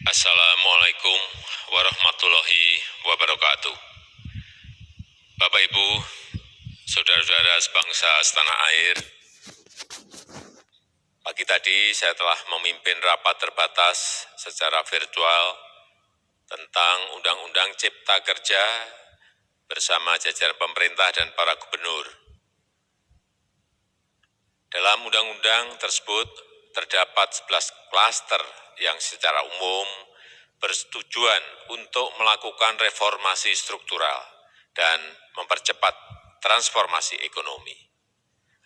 Assalamualaikum warahmatullahi wabarakatuh. Bapak Ibu, saudara-saudara sebangsa setanah air, pagi tadi saya telah memimpin rapat terbatas secara virtual tentang Undang-Undang Cipta Kerja bersama jajaran pemerintah dan para gubernur. Dalam undang-undang tersebut terdapat 11 klaster yang secara umum bertujuan untuk melakukan reformasi struktural dan mempercepat transformasi ekonomi.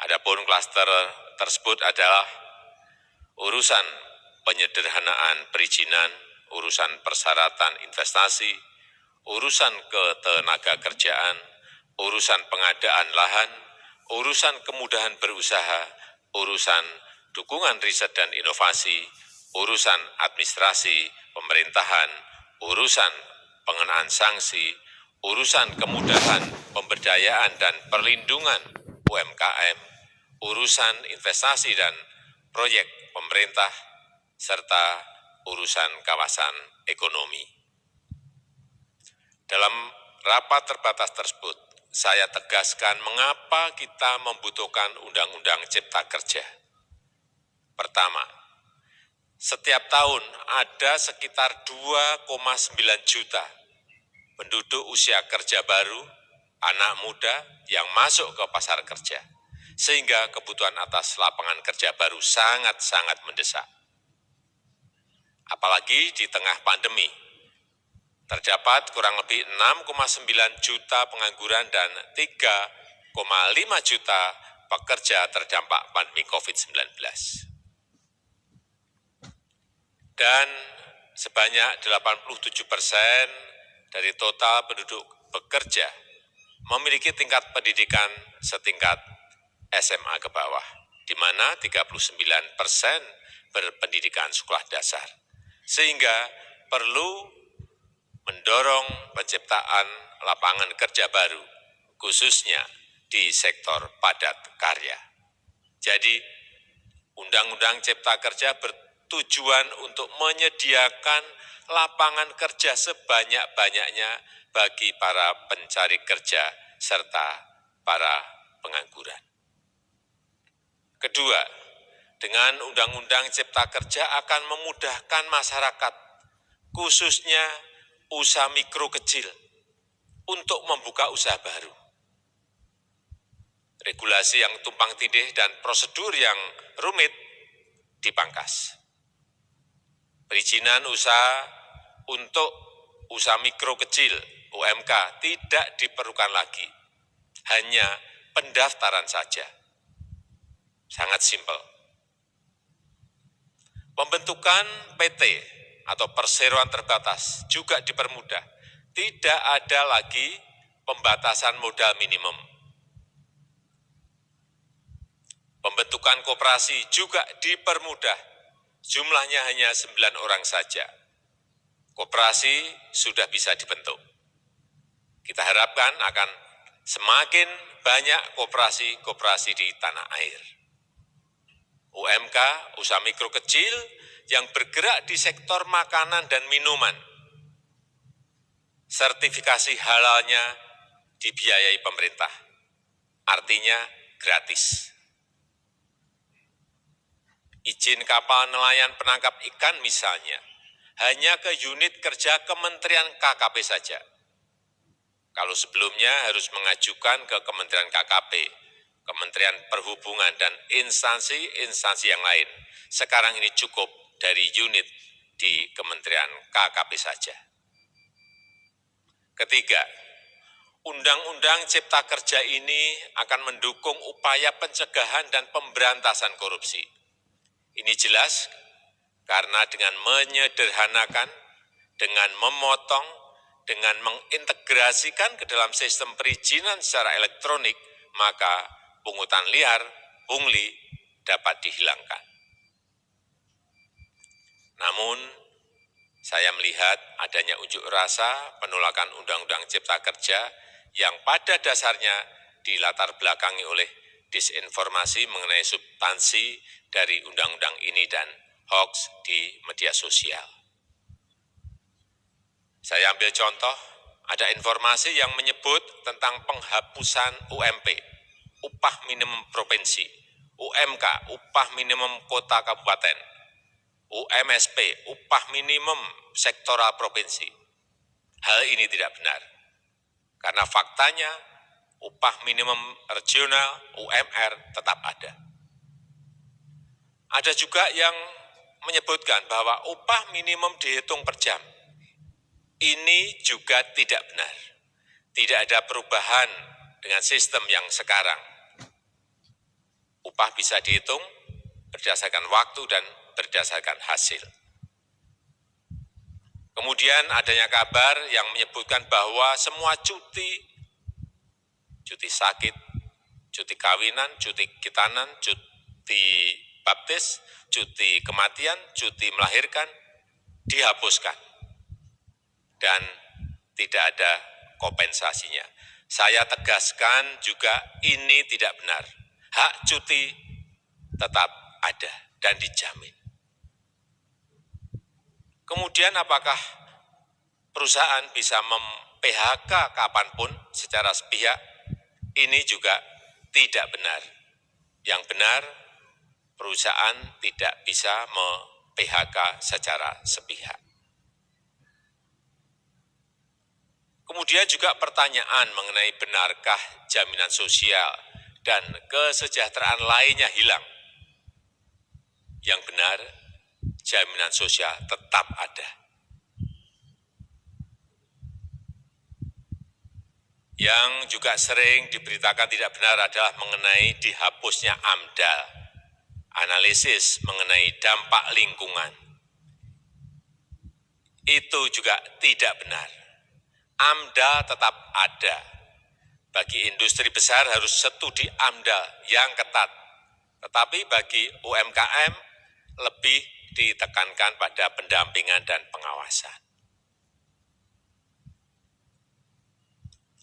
Adapun klaster tersebut adalah urusan penyederhanaan perizinan, urusan persyaratan investasi, urusan ketenagakerjaan, urusan pengadaan lahan, urusan kemudahan berusaha, urusan dukungan riset dan inovasi, urusan administrasi pemerintahan, urusan pengenaan sanksi, urusan kemudahan pemberdayaan dan perlindungan UMKM, urusan investasi dan proyek pemerintah, serta urusan kawasan ekonomi. Dalam rapat terbatas tersebut, saya tegaskan mengapa kita membutuhkan Undang-Undang Cipta Kerja. Pertama, setiap tahun ada sekitar 2,9 juta penduduk usia kerja baru, anak muda yang masuk ke pasar kerja, sehingga kebutuhan atas lapangan kerja baru sangat-sangat mendesak. Apalagi di tengah pandemi, terdapat kurang lebih 6,9 juta pengangguran dan 3,5 juta pekerja terdampak pandemi COVID-19. Dan sebanyak 87% dari total penduduk bekerja memiliki tingkat pendidikan setingkat SMA ke bawah, di mana 39% berpendidikan sekolah dasar. Sehingga perlu mendorong penciptaan lapangan kerja baru, khususnya di sektor padat karya. Jadi, Undang-Undang Cipta Kerja bertujuan untuk menyediakan lapangan kerja sebanyak-banyaknya bagi para pencari kerja serta para pengangguran. Kedua, dengan Undang-Undang Cipta Kerja akan memudahkan masyarakat, khususnya usaha mikro kecil, untuk membuka usaha baru. Regulasi yang tumpang tindih dan prosedur yang rumit dipangkas. Perizinan usaha untuk usaha mikro kecil (UMK) tidak diperlukan lagi, hanya pendaftaran saja. Sangat simpel. Pembentukan PT atau perseroan terbatas juga dipermudah. Tidak ada lagi pembatasan modal minimum. Pembentukan koperasi juga dipermudah. Jumlahnya hanya 9 orang saja. Koperasi sudah bisa dibentuk. Kita harapkan akan semakin banyak koperasi-koperasi di tanah air. UMK, usaha mikro kecil yang bergerak di sektor makanan dan minuman. Sertifikasi halalnya dibiayai pemerintah. Artinya gratis. Izin kapal nelayan penangkap ikan misalnya, hanya ke unit kerja Kementerian KKP saja. Kalau sebelumnya harus mengajukan ke Kementerian KKP, Kementerian Perhubungan, dan instansi-instansi yang lain. Sekarang ini cukup dari unit di Kementerian KKP saja. Ketiga, Undang-Undang Cipta Kerja ini akan mendukung upaya pencegahan dan pemberantasan korupsi. Ini jelas karena dengan menyederhanakan, dengan memotong, dengan mengintegrasikan ke dalam sistem perizinan secara elektronik, maka pungutan liar, pungli, dapat dihilangkan. Namun, saya melihat adanya unjuk rasa penolakan Undang-Undang Cipta Kerja yang pada dasarnya dilatar belakangi oleh disinformasi mengenai substansi dari undang-undang ini dan hoax di media sosial. Saya ambil contoh, ada informasi yang menyebut tentang penghapusan UMP, upah minimum provinsi, UMK, upah minimum kota kabupaten, UMSP, upah minimum sektoral provinsi. Hal ini tidak benar, karena faktanya upah minimum regional, UMR, tetap ada. Ada juga yang menyebutkan bahwa upah minimum dihitung per jam. Ini juga tidak benar. Tidak ada perubahan dengan sistem yang sekarang. Upah bisa dihitung berdasarkan waktu dan berdasarkan hasil. Kemudian adanya kabar yang menyebutkan bahwa semua cuti sakit, cuti kawinan, cuti khitanan, cuti baptis, cuti kematian, cuti melahirkan, dihapuskan. Dan tidak ada kompensasinya. Saya tegaskan juga ini tidak benar. Hak cuti tetap ada dan dijamin. Kemudian apakah perusahaan bisa mem-PHK kapanpun secara sepihak? Ini juga tidak benar. Yang benar, perusahaan tidak bisa mem-PHK secara sepihak. Kemudian juga pertanyaan mengenai benarkah jaminan sosial dan kesejahteraan lainnya hilang. Yang benar, jaminan sosial tetap ada. Yang juga sering diberitakan tidak benar adalah mengenai dihapusnya AMDAL, analisis mengenai dampak lingkungan. Itu juga tidak benar. AMDAL tetap ada. Bagi industri besar harus studi AMDAL yang ketat. Tetapi bagi UMKM lebih ditekankan pada pendampingan dan pengawasan.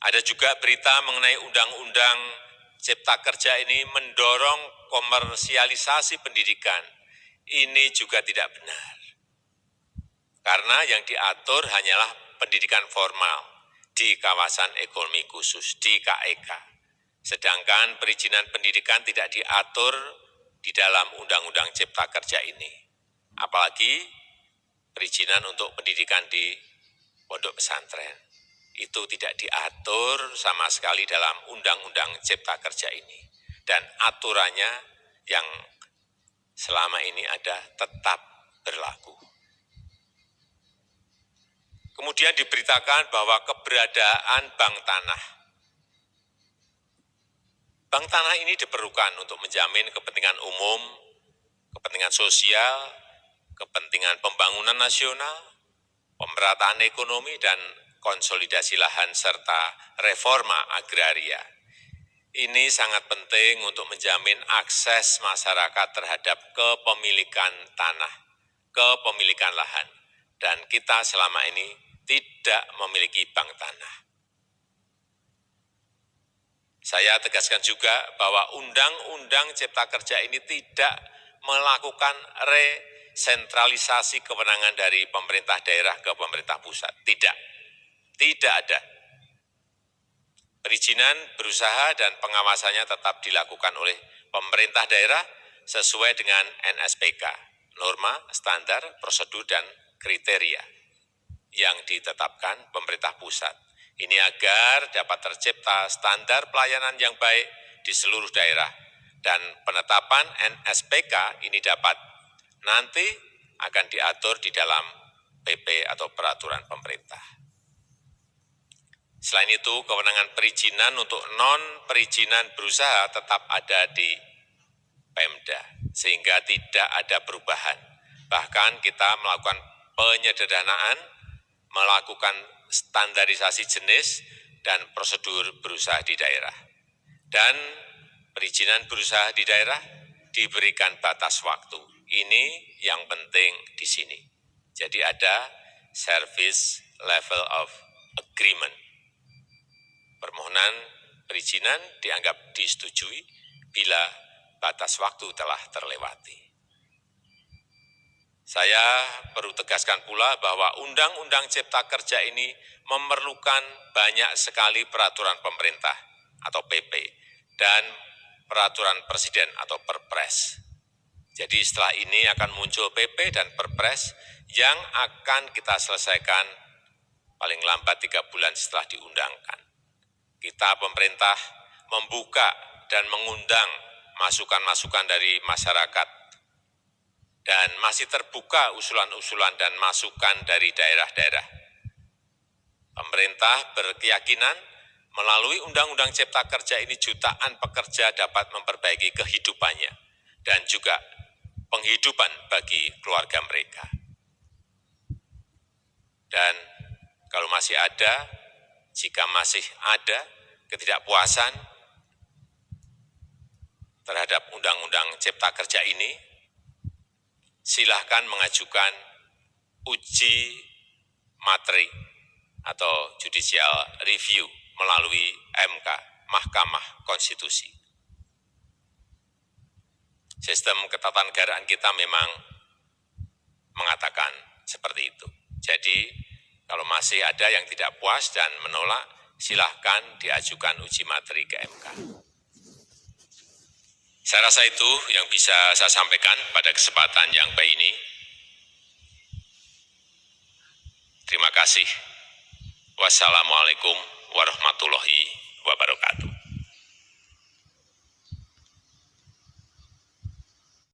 Ada juga berita mengenai Undang-Undang Cipta Kerja ini mendorong komersialisasi pendidikan. Ini juga tidak benar. Karena yang diatur hanyalah pendidikan formal di kawasan ekonomi khusus, di KEK. Sedangkan perizinan pendidikan tidak diatur di dalam Undang-Undang Cipta Kerja ini. Apalagi perizinan untuk pendidikan di pondok pesantren. Itu tidak diatur sama sekali dalam Undang-Undang Cipta Kerja ini. Dan aturannya yang selama ini ada tetap berlaku. Kemudian diberitakan bahwa keberadaan bank tanah. Bank tanah ini diperlukan untuk menjamin kepentingan umum, kepentingan sosial, kepentingan pembangunan nasional, pemerataan ekonomi, dan konsolidasi lahan serta reforma agraria. Ini sangat penting untuk menjamin akses masyarakat terhadap kepemilikan tanah, kepemilikan lahan. Dan kita selama ini tidak memiliki bank tanah. Saya tegaskan juga bahwa Undang-Undang Cipta Kerja ini tidak melakukan resentralisasi kewenangan dari pemerintah daerah ke pemerintah pusat. Tidak ada. Perizinan berusaha dan pengawasannya tetap dilakukan oleh pemerintah daerah sesuai dengan NSPK, norma, standar, prosedur, dan kriteria yang ditetapkan pemerintah pusat. Ini agar dapat tercipta standar pelayanan yang baik di seluruh daerah dan penetapan NSPK ini dapat nanti akan diatur di dalam PP atau peraturan pemerintah. Selain itu, kewenangan perizinan untuk non-perizinan berusaha tetap ada di Pemda, sehingga tidak ada perubahan. Bahkan kita melakukan penyederhanaan, melakukan standarisasi jenis dan prosedur berusaha di daerah. Dan perizinan berusaha di daerah diberikan batas waktu. Ini yang penting di sini. Jadi ada service level of agreement. Permohonan perizinan dianggap disetujui bila batas waktu telah terlewati. Saya perlu tegaskan pula bahwa Undang-Undang Cipta Kerja ini memerlukan banyak sekali peraturan pemerintah atau PP dan peraturan presiden atau Perpres. Jadi setelah ini akan muncul PP dan Perpres yang akan kita selesaikan paling lambat 3 bulan setelah diundangkan. Kita pemerintah membuka dan mengundang masukan-masukan dari masyarakat dan masih terbuka usulan-usulan dan masukan dari daerah-daerah. Pemerintah berkeyakinan melalui Undang-Undang Cipta Kerja ini jutaan pekerja dapat memperbaiki kehidupannya dan juga penghidupan bagi keluarga mereka. Dan kalau masih ada, jika masih ada ketidakpuasan terhadap Undang-Undang Cipta Kerja ini, silahkan mengajukan uji materi atau judicial review melalui MK, Mahkamah Konstitusi. Sistem ketatanegaraan kita memang mengatakan seperti itu. Jadi, kalau masih ada yang tidak puas dan menolak, silahkan diajukan uji materi ke MK. Saya rasa itu yang bisa saya sampaikan pada kesempatan yang baik ini. Terima kasih. Wassalamualaikum warahmatullahi wabarakatuh.